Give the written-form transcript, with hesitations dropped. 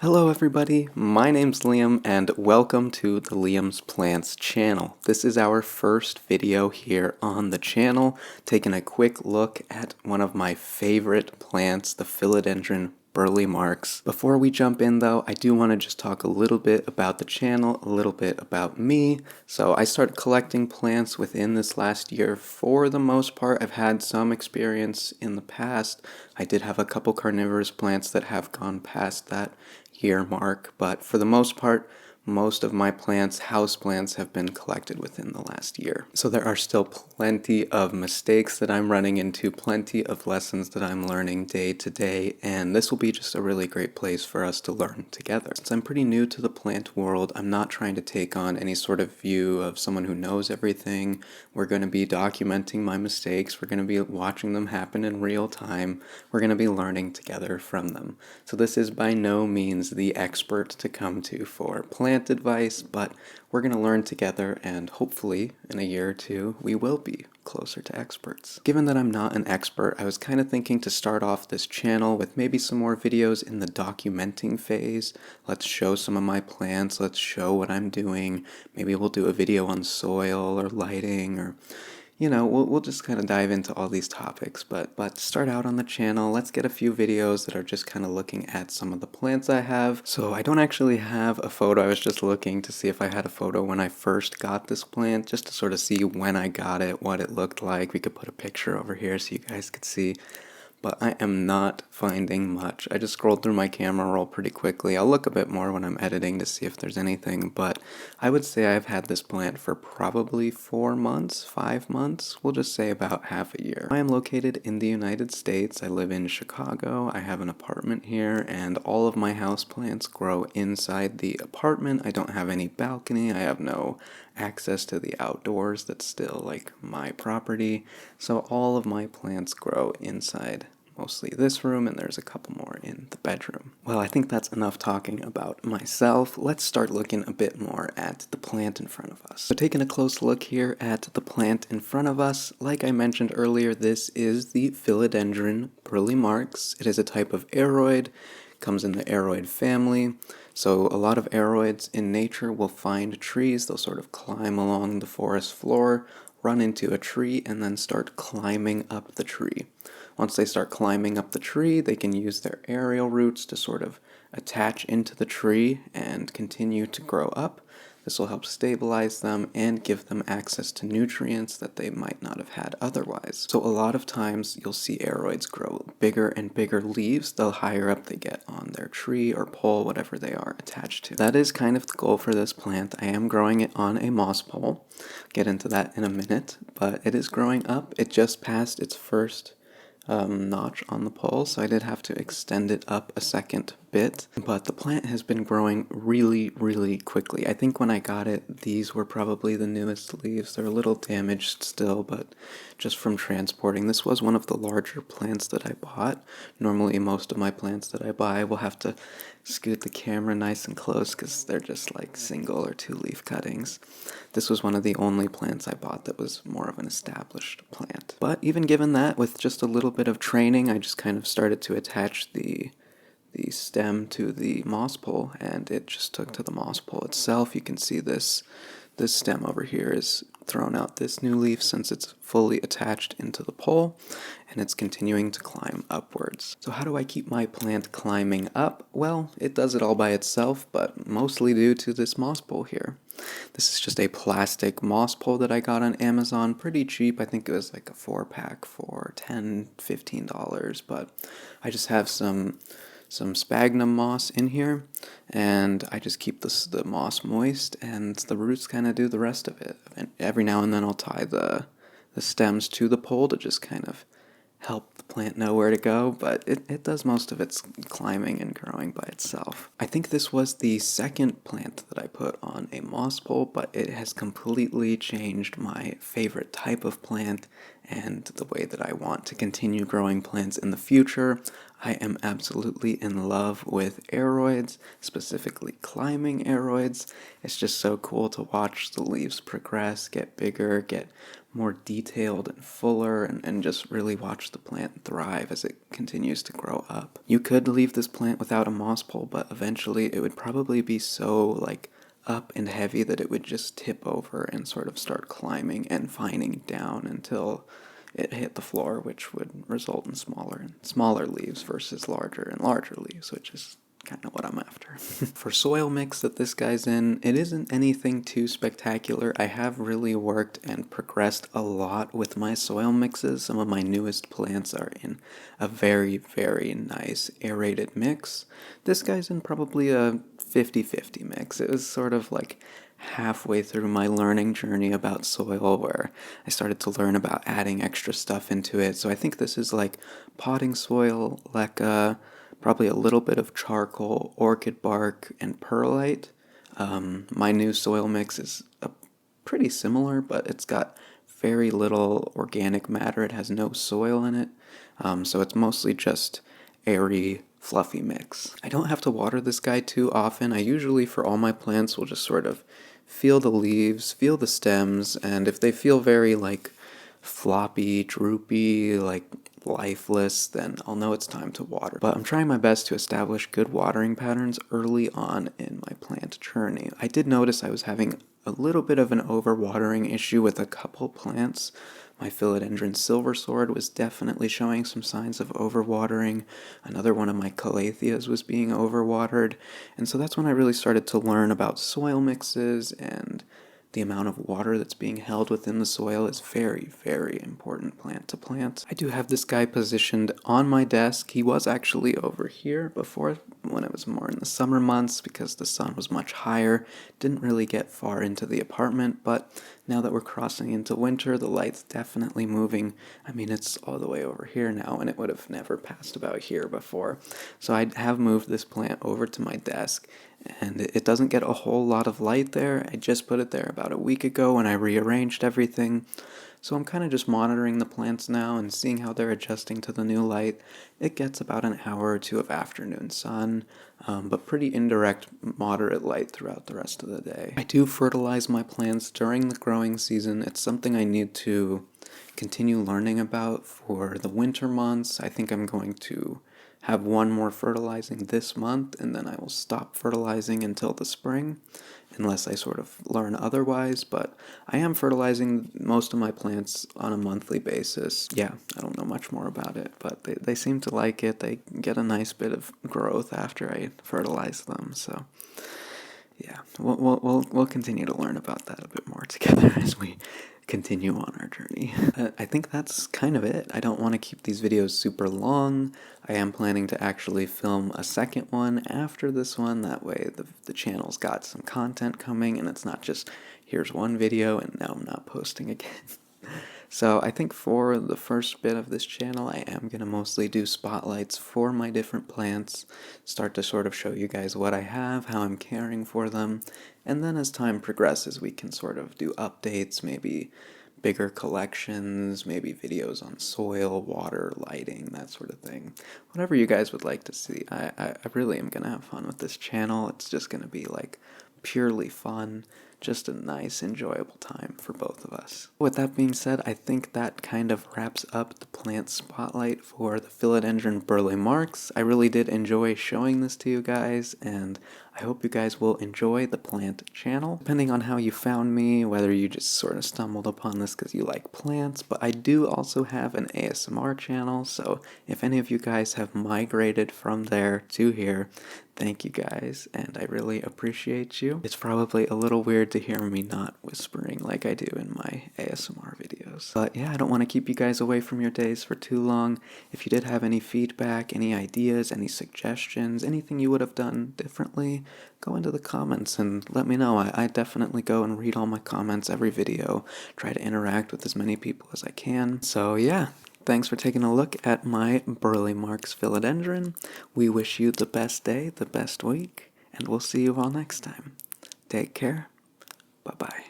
Hello everybody, my name's Liam and welcome to the Liam's Plants channel. This is our first video here on the channel, taking a quick look at one of my favorite plants, the Philodendron BURLE MARX. Before we jump in though, I do want to just talk a little bit about the channel, a little bit about me. So I started collecting plants within this last year. For the most part, I've had some experience in the past. I did have a couple carnivorous plants that have gone past that year mark, but for the most part, most of my plants, houseplants, have been collected within the last year. So there are still plenty of mistakes that I'm running into, plenty of lessons that I'm learning day to day, and this will be just a really great place for us to learn together. Since I'm pretty new to the plant world, I'm not trying to take on any sort of view of someone who knows everything. We're going to be documenting my mistakes. We're going to be watching them happen in real time. We're going to be learning together from them. So this is by no means the expert to come to for plant advice, but we're going to learn together, and hopefully in a year or two we will be closer to experts. Given that I'm not an expert, I was kind of thinking to start off this channel with maybe some more videos in the documenting phase. Let's show some of my plants, let's show what I'm doing. Maybe we'll do a video on soil or lighting, or we'll just kind of dive into all these topics, but to start out on the channel, let's get a few videos that are just kind of looking at some of the plants I have. So I don't actually have a photo. I was just looking to see if I had a photo when I first got this plant, just to sort of see when I got it, what it looked like. We could put a picture over here so you guys could see. But I am not finding much. I just scrolled through my camera roll pretty quickly. I'll look a bit more when I'm editing to see if there's anything, but I would say I've had this plant for probably 4 months, 5 months, we'll just say about half a year. I am located in the United States. I live in Chicago. I have an apartment here, and all of my houseplants grow inside the apartment. I don't have any balcony. I have no access to the outdoors. That's still like my property. So all of my plants grow inside mostly this room, and there's a couple more in the bedroom. Well, I think that's enough talking about myself. Let's start looking a bit more at the plant in front of us. So taking a close look here at the plant in front of us, like I mentioned earlier, this is the Philodendron BURLE MARX. It is a type of aroid, comes in the aroid family. So a lot of aroids in nature will find trees, they'll sort of climb along the forest floor, run into a tree, and then start climbing up the tree. Once they start climbing up the tree, they can use their aerial roots to sort of attach into the tree and continue to grow up. This will help stabilize them and give them access to nutrients that they might not have had otherwise. So a lot of times you'll see aroids grow bigger and bigger leaves the higher up they get on their tree or pole, whatever they are attached to. That is kind of the goal for this plant. I am growing it on a moss pole. Get into that in a minute, but it is growing up. It just passed its first notch on the pole, so I did have to extend it up a second bit, but the plant has been growing really quickly. I think when I got it, these were probably the newest leaves. They're a little damaged still, but just from transporting. This was one of the larger plants that I bought. Normally most of my plants that I buy will have to scoot the camera nice and close because they're just like single or 2 leaf cuttings. This was one of the only plants I bought that was more of an established plant. But even given that, with just a little bit of training, I just kind of started to attach the stem to the moss pole, and it just took to the moss pole itself. You can see this stem over here is thrown out this new leaf since it's fully attached into the pole, and it's continuing to climb upwards. So how do I keep my plant climbing up? Well, it does it all by itself, but mostly due to this moss pole here. This is just a plastic moss pole that I got on Amazon, pretty cheap. I think it was like a 4-pack for $10-15, but I just have some sphagnum moss in here, and I just keep the moss moist, and the roots kind of do the rest of it. And every now and then I'll tie the stems to the pole to just kind of help the plant know where to go, but it does most of its climbing and growing by itself. I think this was the second plant that I put on a moss pole, but it has completely changed my favorite type of plant and the way that I want to continue growing plants in the future. I am absolutely in love with aroids, specifically climbing aroids. It's just so cool to watch the leaves progress, get bigger, get more detailed and fuller, and just really watch the plant thrive as it continues to grow up. You could leave this plant without a moss pole, but eventually it would probably be so like up and heavy that it would just tip over and sort of start climbing and fining down until it hit the floor, which would result in smaller and smaller leaves versus larger and larger leaves, which is kind of what I'm after. For soil mix that this guy's in, it isn't anything too spectacular. I have really worked and progressed a lot with my soil mixes. Some of my newest plants are in a very, very nice aerated mix. This guy's in probably a 50-50 mix. It was sort of like halfway through my learning journey about soil where I started to learn about adding extra stuff into it. So I think this is like potting soil, leca, probably a little bit of charcoal, orchid bark, and perlite. My new soil mix is pretty similar, but it's got very little organic matter. It has no soil in it, so it's mostly just airy, fluffy mix. I don't have to water this guy too often. I usually, for all my plants, will just sort of feel the leaves, feel the stems, and if they feel very like floppy, droopy, like lifeless, then I'll know it's time to water. But I'm trying my best to establish good watering patterns early on in my plant journey. I did notice I was having a little bit of an overwatering issue with a couple plants. My Philodendron Silver Sword was definitely showing some signs of overwatering. Another one of my Calatheas was being overwatered. And so that's when I really started to learn about soil mixes, and the amount of water that's being held within the soil is very, very important plant to plant. I do have this guy positioned on my desk. He was actually over here before when it was more in the summer months because the sun was much higher. Didn't really get far into the apartment, but now that we're crossing into winter, the light's definitely moving. I mean, it's all the way over here now, and it would have never passed about here before. So I have moved this plant over to my desk, and it doesn't get a whole lot of light there. I just put it there about a week ago when I rearranged everything. So I'm kind of just monitoring the plants now and seeing how they're adjusting to the new light. It gets about an hour or two of afternoon sun, but pretty indirect, moderate light throughout the rest of the day. I do fertilize my plants during the growing season. It's something I need to continue learning about for the winter months. I think I'm going to have one more fertilizing this month, and then I will stop fertilizing until the spring, unless I sort of learn otherwise, but I am fertilizing most of my plants on a monthly basis. Yeah, I don't know much more about it, but they seem to like it. They get a nice bit of growth after I fertilize them, so yeah, we'll continue to learn about that a bit more together as we continue on our journey. I think that's kind of it. I don't want to keep these videos super long. I am planning to actually film a second one after this one. That way the channel's got some content coming and it's not just here's one video and now I'm not posting again. So I think for the first bit of this channel, I am going to mostly do spotlights for my different plants, start to sort of show you guys what I have, how I'm caring for them, and then as time progresses, we can sort of do updates, maybe bigger collections, maybe videos on soil, water, lighting, that sort of thing. Whatever you guys would like to see. I really am going to have fun with this channel. It's just going to be like purely fun. Just a nice, enjoyable time for both of us. With that being said, I think that kind of wraps up the plant spotlight for the Philodendron BURLE MARX. I really did enjoy showing this to you guys, and I hope you guys will enjoy the plant channel. Depending on how you found me, whether you just sort of stumbled upon this because you like plants, but I do also have an ASMR channel, so if any of you guys have migrated from there to here, thank you guys, and I really appreciate you. It's probably a little weird to hear me not whispering like I do in my ASMR videos. But yeah, I don't want to keep you guys away from your days for too long. If you did have any feedback, any ideas, any suggestions, anything you would have done differently, go into the comments and let me know. I definitely go and read all my comments every video, try to interact with as many people as I can. So yeah. Thanks for taking a look at my BURLE MARX Philodendron. We wish you the best day, the best week, and we'll see you all next time. Take care. Bye-bye.